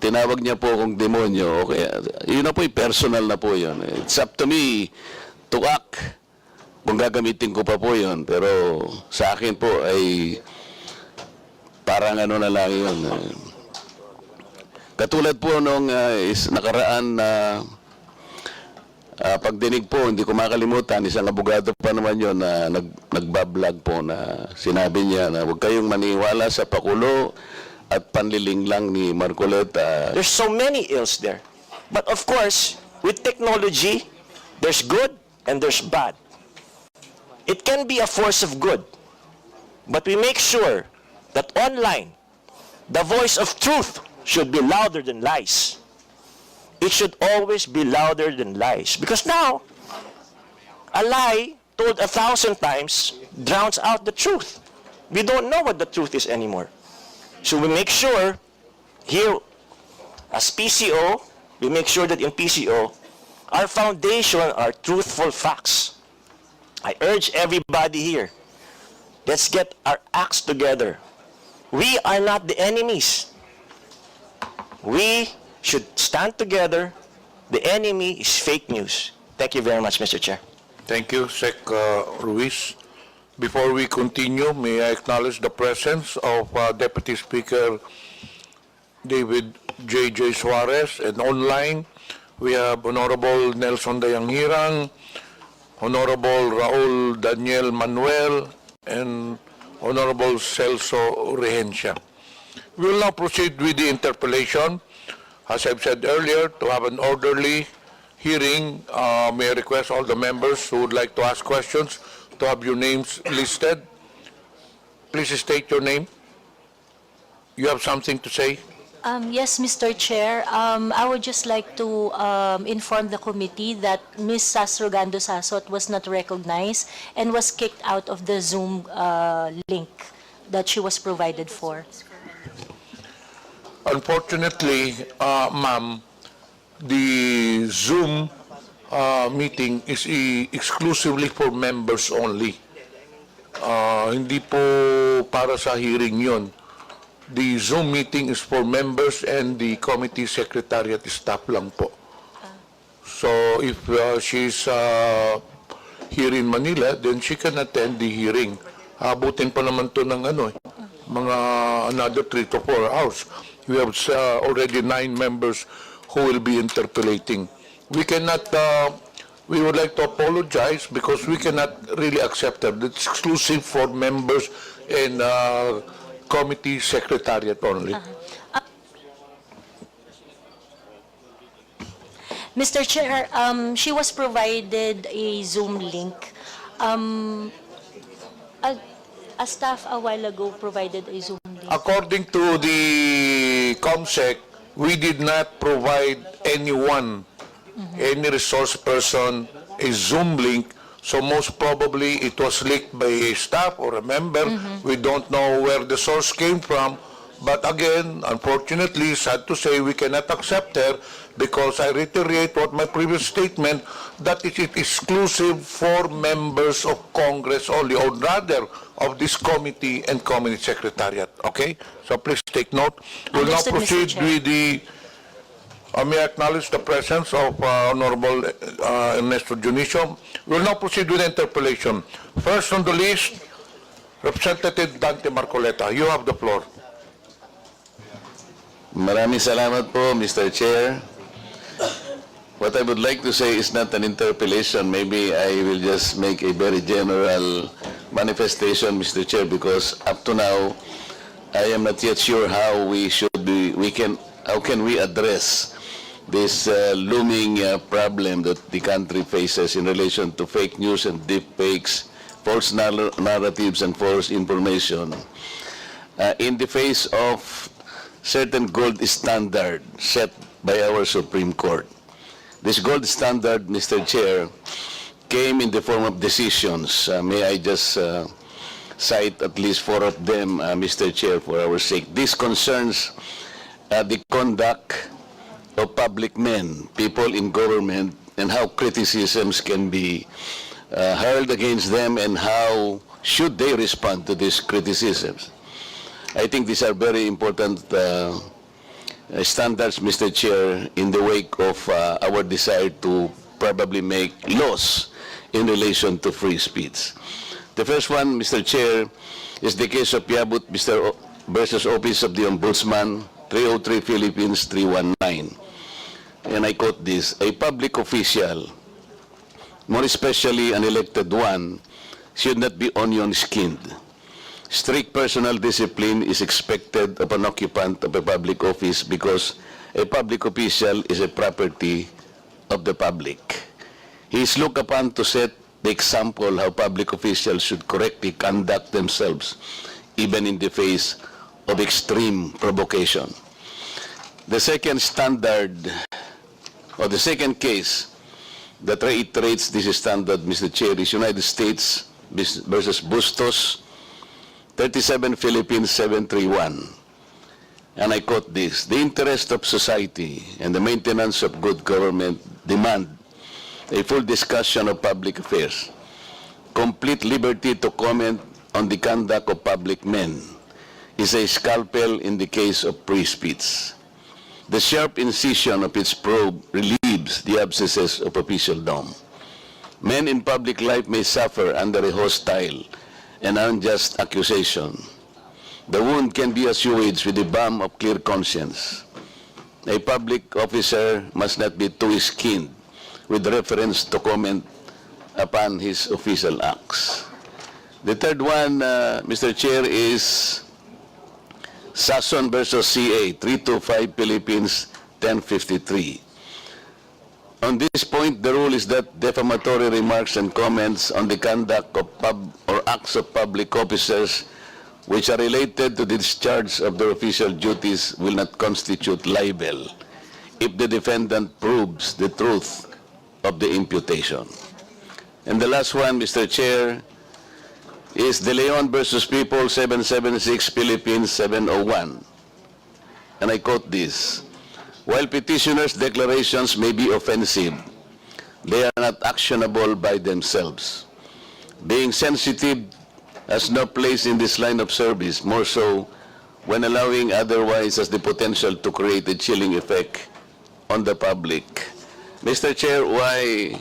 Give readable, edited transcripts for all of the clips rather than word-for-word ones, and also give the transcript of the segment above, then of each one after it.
tinawag niya po akong demonyo, okay, yun na po, personal na po yun. It's up to me to act kung gagamitin ko pa po yun. Pero sa akin po ay parang ano na lang yun. Katulad po nung nakaraan na pagdinig po, hindi ko makalimutan, isang abogado pa naman yun na nagbablog po na sinabi niya na huwag kayong maniwala sa pakulo at panliling lang ni Marcoleta. There's so many ills there. But of course, with technology, there's good and there's bad. It can be a force of good. But we make sure that online, the voice of truth should be louder than lies. It should always be louder than lies. Because now, a lie told 1,000 times drowns out the truth. We don't know what the truth is anymore. So we make sure here, as PCO, we make sure that in PCO, our foundation are truthful facts. I urge everybody here, let's get our acts together. We are not the enemies. We should stand together. The enemy is fake news. Thank you very much, Mr. Chair. Thank you, Sec. Ruiz. Before we continue, may I acknowledge the presence of Deputy Speaker David J.J. Suarez, and online we have Honorable Nelson Dayanghirang, Honorable Raul Daniel Manuel, and Honorable Celso Rehencia. We will now proceed with the interpellation. As I've said earlier, to have an orderly hearing, may I request all the members who would like to ask questions to have your names listed. Please state your name. You have something to say? Yes, Mr. Chair. I would just like to inform the committee that Ms. Sasrogando Sasot was not recognized and was kicked out of the Zoom link that she was provided for. Unfortunately, ma'am, the Zoom meeting is exclusively for members only. Hindi po para sa hearing yon. The Zoom meeting is for members and the committee secretariat staff lang po. So if she's here in Manila, then she can attend the hearing. Abutin pa naman to ng mga another 3 to 4 hours. We have already 9 members who will be interpellating. We cannot, we would like to apologize because we cannot really accept that. It's exclusive for members and committee secretariat only. Mr. Chair, she was provided a Zoom link. A staff a while ago provided a Zoom link. According to the COMSEC, we did not provide anyone, any resource person, a Zoom link. So most probably it was leaked by a staff or a member. We don't know where the source came from. But again, unfortunately, sad to say, we cannot accept her because I reiterate what my previous statement, that it is exclusive for members of Congress only, or rather of this committee and committee secretariat. Okay? So please take note. We'll now Understood, Mr. proceed Chair. with the may I acknowledge the presence of Honorable Ernesto Junicio. We will now proceed with the interpellation. First on the list, Representative Dante Marcoleta. You have the floor. Maraming salamat po, Mr. Chair. What I would like to say is not an interpellation. Maybe I will just make a very general manifestation, Mr. Chair, because up to now, I am not yet sure how how can we address this looming problem that the country faces in relation to fake news and deep fakes, false narratives and false information in the face of certain gold standard set by our Supreme Court. This gold standard, Mr. Chair, came in the form of decisions. May I just cite at least 4 of them, Mr. Chair, for our sake. This concerns the conduct of public men, people in government, and how criticisms can be hurled against them and how should they respond to these criticisms. I think these are very important standards, Mr. Chair, in the wake of our desire to probably make laws in relation to free speech. The first one, Mr. Chair, is the case of Yabut versus Office of the Ombudsman, 303 Philippines 319. And I quote this: a public official, more especially an elected one, should not be onion-skinned. Strict personal discipline is expected of an occupant of a public office because a public official is a property of the public. He is looked upon to set the example how public officials should correctly conduct themselves, even in the face of extreme provocation. The second standard, or the second case that reiterates this standard, Mr. Chair, is United States versus Bustos, 37 Philippines 731. And I quote this: the interest of society and the maintenance of good government demand a full discussion of public affairs, complete liberty to comment on the conduct of public men is a scalpel in the case of free speech. The sharp incision of its probe relieves the abscesses of officialdom. Men in public life may suffer under a hostile and unjust accusation. The wound can be assuaged with the balm of clear conscience. A public officer must not be too skinned with reference to comment upon his official acts. The third one, Mr. Chair, is Sason versus CA, 325 Philippines 1053. On this point, the rule is that defamatory remarks and comments on the conduct of acts of public officers which are related to the discharge of their official duties will not constitute libel if the defendant proves the truth of the imputation. And the last one, Mr. Chair, is De Leon versus People 776 Philippines 701. And I quote this: while petitioners' declarations may be offensive, they are not actionable by themselves. Being sensitive has no place in this line of service, more so when allowing otherwise has the potential to create a chilling effect on the public. Mr. Chair, why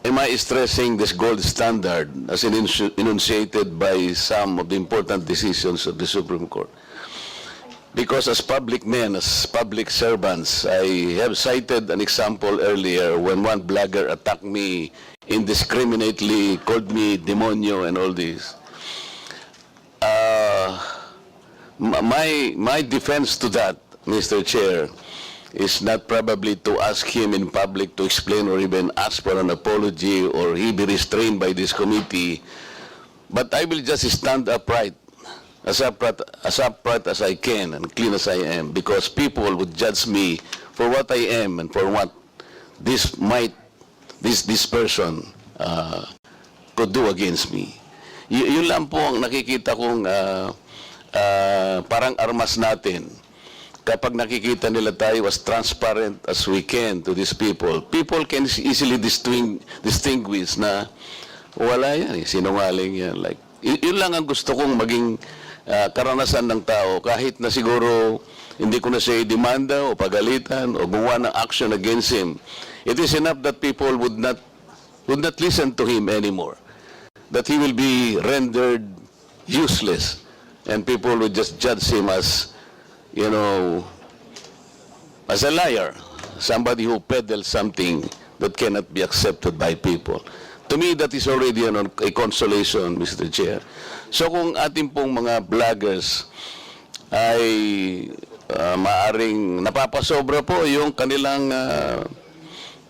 am I stressing this gold standard as enunciated by some of the important decisions of the Supreme Court? Because as public men, as public servants, I have cited an example earlier when one blogger attacked me indiscriminately, called me demonyo and all this. My defense to that, Mr. Chair, is not probably to ask him in public to explain or even ask for an apology or he be restrained by this committee, but I will just stand upright, as upright as I can and clean as I am, because people would judge me for what I am and for what this person could do against me. Yun lang po ang nakikita kong parang armas natin. Kapag nakikita nila tayo as transparent as we can to these people, people can easily distinguish na wala yan, sinungaling yan. Like, yun lang ang gusto kong maging karanasan ng tao, kahit na siguro hindi ko na siya demanda o pagalitan o gumawa ng action against him. It is enough that people would not listen to him anymore, that he will be rendered useless, and people would just judge him as, you know, as a liar, somebody who peddles something that cannot be accepted by people. To me, that is already a consolation, Mr. Chair. So kung ating pong mga vloggers ay maaring napapasobra po yung kanilang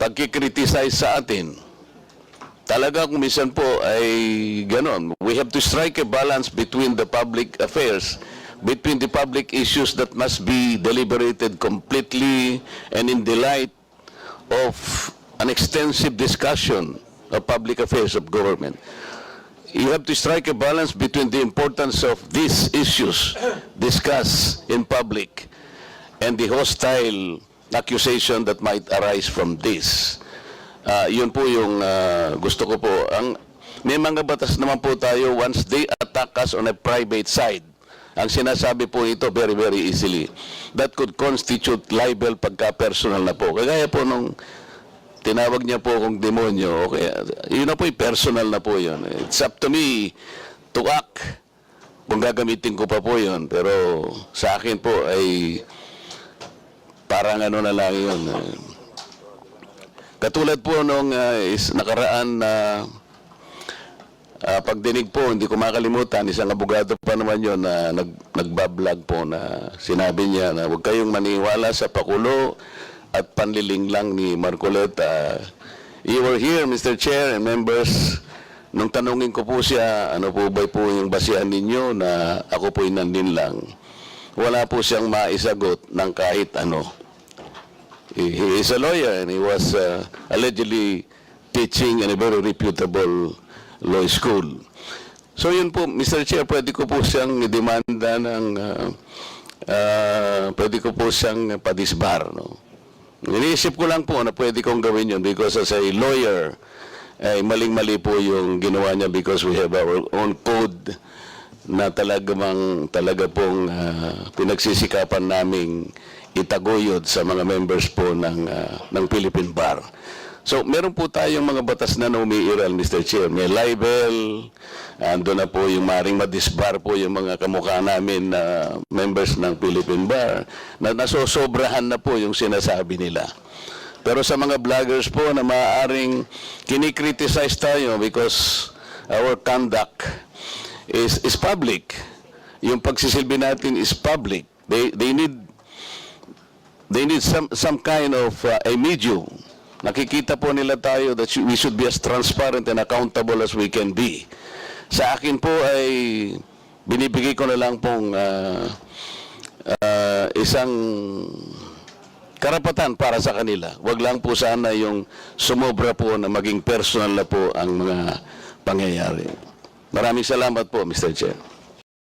pagkikriticize sa atin, talaga kung minsan po ay ganon. We have to strike a balance between the public affairs, between the public issues that must be deliberated completely and in the light of an extensive discussion of public affairs of government. You have to strike a balance between the importance of these issues discussed in public and the hostile accusation that might arise from this. Yun po yung gusto ko po. May mga batas naman po tayo, once they attack us on a private side, ang sinasabi po ito very, very easily. That could constitute libel pagka-personal na po. Kagaya po nung tinawag niya po akong demonyo, okay, yun na po, personal na po yun. It's up to me to act kung gagamitin ko pa po yun. Pero sa akin po ay parang ano na lang yun. Katulad po nung nakaraan na pagdinig po, hindi ko makalimutan, isang abogado pa naman yun na nagbablog po na sinabi niya na huwag kayong maniwala sa pakulo at panliling lang ni Marcoleta. You were here, Mr. Chair and members, nung tanungin ko po siya, ano po ba po yung basihan ninyo na ako po'y nandin lang. Wala po siyang maisagot ng kahit ano. He is a lawyer and he was allegedly teaching in a very reputable law school. So yun po, Mr. Chair, pwede ko po siyang demanda ng, pwede ko po siyang padisbar, no? Iniisip ko lang po na pwede kong gawin yun because as a lawyer, ay maling-mali po yung ginawa niya because we have our own code na talaga pong pinagsisikapan naming itaguyod sa mga members po ng Philippine Bar. So, meron po tayong mga batas na umiiral, Mr. Chair. May libel, ando na po yung maring madisbar po yung mga kamukha namin na members ng Philippine Bar, na nasosobrahan na po yung sinasabi nila. Pero sa mga vloggers po na maaaring kinikriticize tayo because our conduct is public. Yung pagsisilbi natin is public. They need some kind of a medium. Nakikita po nila tayo that we should be as transparent and accountable as we can be. Sa akin po ay binibigay ko na lang pong isang karapatan para sa kanila. Wag lang po sana yung sumobra po na maging personal na po ang mga pangyayari. Maraming salamat po, Mr. Chair.